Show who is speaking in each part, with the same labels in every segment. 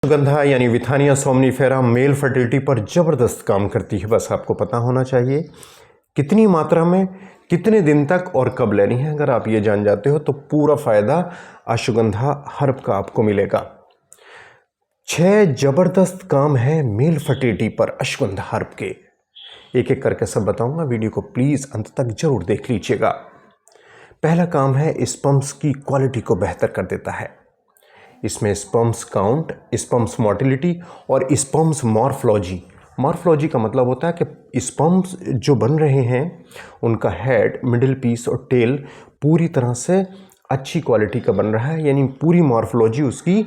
Speaker 1: अश्वगंधा यानी Withania somnifera mail fertility पर ज़बरदस्त काम करती है। बस आपको पता होना चाहिए कितनी मात्रा में, कितने दिन तक और कब लेनी है। अगर आप ये जान जाते हो तो पूरा फ़ायदा अश्वगंधा हर्ब का आपको मिलेगा। 6 ज़बरदस्त काम है मेल फर्टिलिटी पर अश्वगंधा हर्ब के। एक एक करके सब बताऊंगा, वीडियो को प्लीज़ अंत तक जरूर देख लीजिएगा। पहला काम है स्पर्म्स की क्वालिटी को बेहतर कर देता है। इसमें स्पर्म्स काउंट, स्पर्म्स मोटिलिटी और स्पर्म्स मॉर्फोलॉजी का मतलब होता है कि स्पर्म्स जो बन रहे हैं उनका हेड, मिडिल पीस और टेल पूरी तरह से अच्छी क्वालिटी का बन रहा है, यानी पूरी मॉर्फोलॉजी उसकी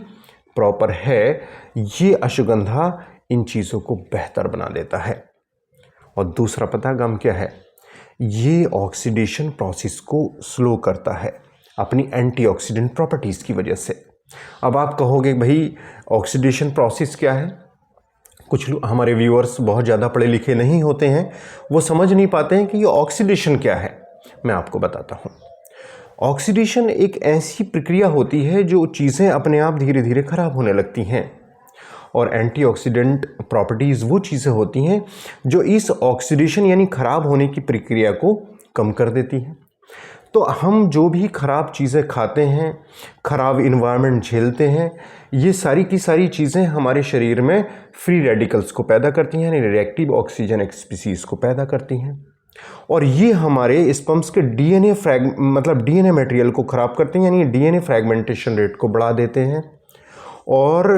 Speaker 1: प्रॉपर है। ये अश्वगंधा इन चीज़ों को बेहतर बना देता है। और दूसरा पता गम क्या है, ये ऑक्सीडेशन प्रोसेस को स्लो करता है अपनी एंटीऑक्सीडेंट प्रॉपर्टीज़ की वजह से। अब आप कहोगे भाई ऑक्सीडेशन प्रोसेस क्या है? कुछ हमारे व्यूअर्स बहुत ज़्यादा पढ़े लिखे नहीं होते हैं, वो समझ नहीं पाते हैं कि ये ऑक्सीडेशन क्या है। मैं आपको बताता हूँ। ऑक्सीडेशन एक ऐसी प्रक्रिया होती है जो चीज़ें अपने आप धीरे धीरे ख़राब होने लगती हैं, और एंटीऑक्सीडेंट प्रॉपर्टीज़ वो चीज़ें होती हैं जो इस ऑक्सीडेशन यानी ख़राब होने की प्रक्रिया को कम कर देती हैं। तो हम जो भी ख़राब चीज़ें खाते हैं, ख़राब इन्वायरमेंट झेलते हैं, ये सारी की सारी चीज़ें हमारे शरीर में फ्री रेडिकल्स को पैदा करती हैं, यानी रिएक्टिव ऑक्सीजन स्पीसीज़ को पैदा करती हैं, और ये हमारे स्पर्म्स के डीएनए डीएनए मटेरियल को ख़राब करते हैं, यानी डीएनए फ्रैगमेंटेशन रेट को बढ़ा देते हैं। और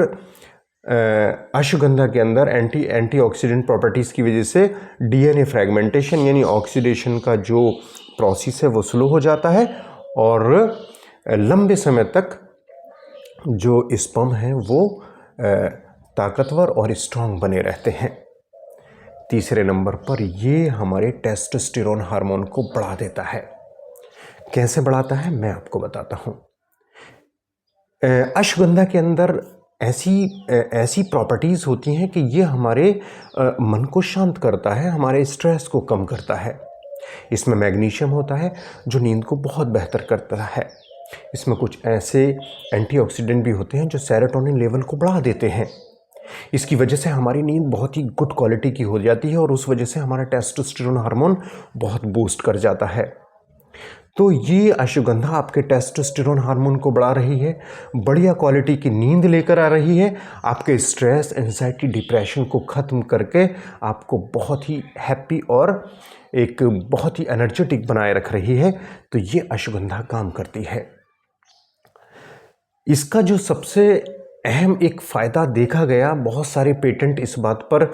Speaker 1: अश्वगंधा के अंदर एंटीऑक्सीडेंट प्रॉपर्टीज़ की वजह से डीएनए फ्रैगमेंटेशन यानी ऑक्सीडेशन का जो प्रोसेस है वो स्लो हो जाता है, और लंबे समय तक जो स्पर्म है वो ताकतवर और स्ट्रांग बने रहते हैं। तीसरे नंबर पर ये हमारे टेस्टोस्टेरोन हार्मोन को बढ़ा देता है। कैसे बढ़ाता है मैं आपको बताता हूँ। अश्वगंधा के अंदर ऐसी प्रॉपर्टीज़ होती हैं कि ये हमारे मन को शांत करता है, हमारे स्ट्रेस को कम करता है। इसमें मैग्नीशियम होता है जो नींद को बहुत बेहतर करता है। इसमें कुछ ऐसे एंटीऑक्सीडेंट भी होते हैं जो सेरोटोनिन लेवल को बढ़ा देते हैं। इसकी वजह से हमारी नींद बहुत ही गुड क्वालिटी की हो जाती है, और उस वजह से हमारा टेस्टोस्टेरोन हार्मोन बहुत बूस्ट कर जाता है। तो ये अश्वगंधा आपके टेस्टोस्टेरोन हार्मोन को बढ़ा रही है, बढ़िया क्वालिटी की नींद लेकर आ रही है, आपके स्ट्रेस, एंजाइटी, डिप्रेशन को ख़त्म करके आपको बहुत ही हैप्पी और एक बहुत ही एनर्जेटिक बनाए रख रही है। तो ये अश्वगंधा काम करती है। इसका जो सबसे अहम एक फ़ायदा देखा गया, बहुत सारे पेटेंट इस बात पर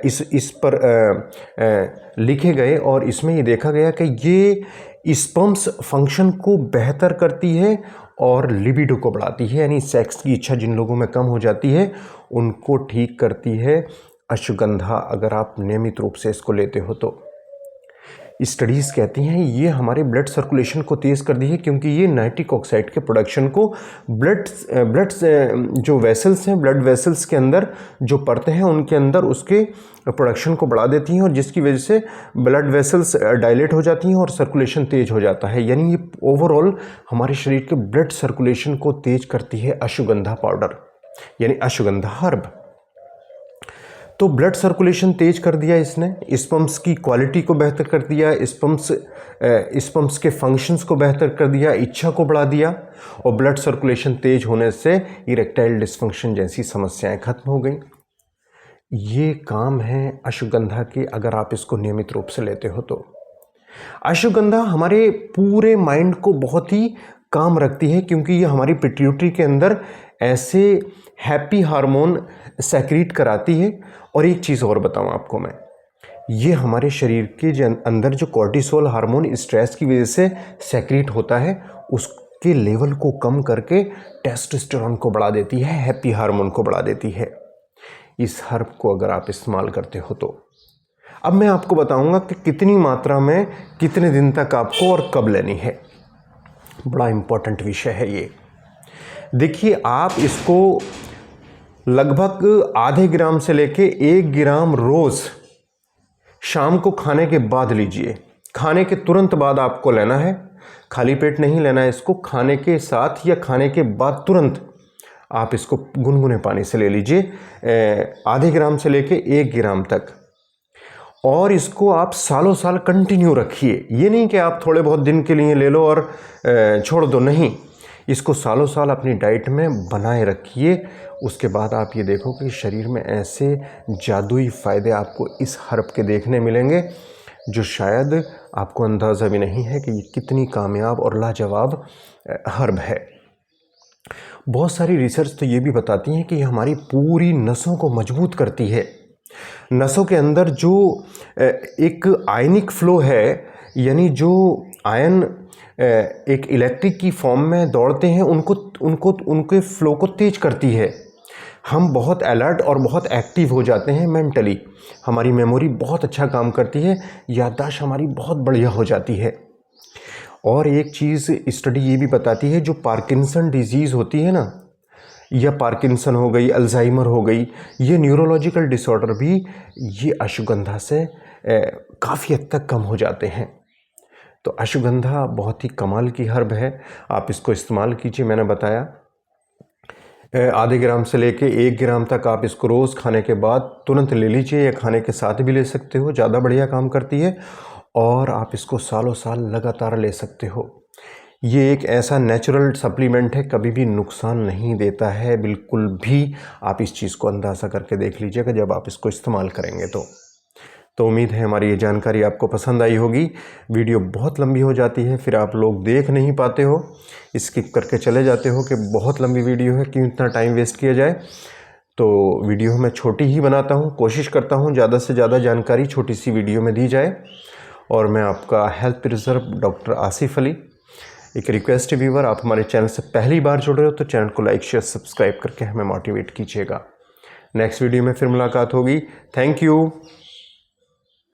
Speaker 1: इस पर लिखे गए, और इसमें ये देखा गया कि ये स्पर्म्स फंक्शन को बेहतर करती है और लिबिडो को बढ़ाती है, यानी सेक्स की इच्छा जिन लोगों में कम हो जाती है उनको ठीक करती है अश्वगंधा, अगर आप नियमित रूप से इसको लेते हो तो। स्टडीज़ कहती हैं ये हमारे ब्लड सर्कुलेशन को तेज़ कर दी है, क्योंकि ये नाइट्रिक ऑक्साइड के प्रोडक्शन को ब्लड जो वेसल्स हैं, ब्लड वेसल्स के अंदर जो परतें हैं उनके अंदर उसके प्रोडक्शन को बढ़ा देती हैं, और जिसकी वजह से ब्लड वेसल्स डायलेट हो जाती हैं और सर्कुलेशन तेज़ हो जाता है। यानी ये ओवरऑल हमारे शरीर के ब्लड सर्कुलेशन को तेज़ करती है अश्वगंधा पाउडर, यानी अश्वगंधा हर्ब। तो ब्लड सर्कुलेशन तेज कर दिया इसने, स्पर्म्स की क्वालिटी को बेहतर कर दिया, स्पर्म्स के फंक्शंस को बेहतर कर दिया, इच्छा को बढ़ा दिया, और ब्लड सर्कुलेशन तेज होने से इरेक्टाइल डिस्फंक्शन जैसी समस्याएं खत्म हो गई। ये काम है अश्वगंधा के, अगर आप इसको नियमित रूप से लेते हो तो। अश्वगंधा हमारे पूरे माइंड को बहुत ही काम रखती है, क्योंकि ये हमारी पिट्यूटरी के अंदर ऐसे हैप्पी हार्मोन सेक्रीट कराती है। और एक चीज़ और बताऊं आपको मैं, ये हमारे शरीर के अंदर जो कॉर्टिसोल हार्मोन स्ट्रेस की वजह से सेक्रीट होता है उसके लेवल को कम करके टेस्टोस्टेरोन को बढ़ा देती है, हैप्पी हार्मोन को बढ़ा देती है। इस हर्ब को अगर आप इस्तेमाल करते हो तो। अब मैं आपको बताऊंगा कि कितनी मात्रा में, कितने दिन तक आपको और कब लेनी है। बड़ा इंपॉर्टेंट विषय है ये। देखिए, आप इसको लगभग आधे ग्राम से लेके 1 ग्राम रोज़ शाम को खाने के बाद लीजिए। खाने के तुरंत बाद आपको लेना है, खाली पेट नहीं लेना है इसको। खाने के साथ या खाने के बाद तुरंत आप इसको गुनगुने पानी से ले लीजिए, आधे ग्राम से लेके 1 ग्राम तक, और इसको आप सालों साल कंटिन्यू रखिए। ये नहीं कि आप थोड़े बहुत दिन के लिए ले लो और छोड़ दो, नहीं, इसको सालों साल अपनी डाइट में बनाए रखिए। उसके बाद आप ये देखो कि शरीर में ऐसे जादुई फ़ायदे आपको इस हर्ब के देखने मिलेंगे जो शायद आपको अंदाज़ा भी नहीं है कि ये कितनी कामयाब और लाजवाब हर्ब है। बहुत सारी रिसर्च तो ये भी बताती हैं कि ये हमारी पूरी नसों को मजबूत करती है। नसों के अंदर जो एक आयनिक फ्लो है, यानी जो आयन एक इलेक्ट्रिक की फॉर्म में दौड़ते हैं, उनके फ्लो को तेज करती है। हम बहुत अलर्ट और बहुत एक्टिव हो जाते हैं मेंटली, हमारी मेमोरी बहुत अच्छा काम करती है, याददाश्त हमारी बहुत बढ़िया हो जाती है। और एक चीज़ स्टडी ये भी बताती है, जो पार्किंसन डिजीज़ होती है ना, या पार्किंसन हो गई, अल्जाइमर हो गई, ये न्यूरोलॉजिकल डिसऑर्डर भी ये अश्वगंधा से काफ़ी हद तक कम हो जाते हैं। तो अश्वगंधा बहुत ही कमाल की हर्ब है, आप इसको इस्तेमाल कीजिए। मैंने बताया आधे ग्राम से लेके 1 ग्राम तक आप इसको रोज़ खाने के बाद तुरंत ले लीजिए, या खाने के साथ भी ले सकते हो, ज़्यादा बढ़िया काम करती है। और आप इसको सालों साल लगातार ले सकते हो। ये एक ऐसा नेचुरल सप्लीमेंट है, कभी भी नुकसान नहीं देता है बिल्कुल भी। आप इस चीज़ को अंदाज़ा करके देख लीजिएगा जब आप इसको इस्तेमाल करेंगे तो उम्मीद है हमारी ये जानकारी आपको पसंद आई होगी। वीडियो बहुत लंबी हो जाती है, फिर आप लोग देख नहीं पाते हो, स्किप करके चले जाते हो कि बहुत लंबी वीडियो है, क्यों इतना टाइम वेस्ट किया जाए। तो वीडियो मैं छोटी ही बनाता हूँ, कोशिश करता हूँ ज़्यादा से ज़्यादा जानकारी छोटी सी वीडियो में दी जाए। और मैं आपका health preserve doctor Asif Ali. एक रिक्वेस्ट है व्यूअर, आप हमारे चैनल से पहली बार जुड़ रहे हो तो चैनल को लाइक शेयर सब्सक्राइब करके हमें मोटिवेट कीजिएगा। नेक्स्ट वीडियो में फिर मुलाकात होगी। Thank you.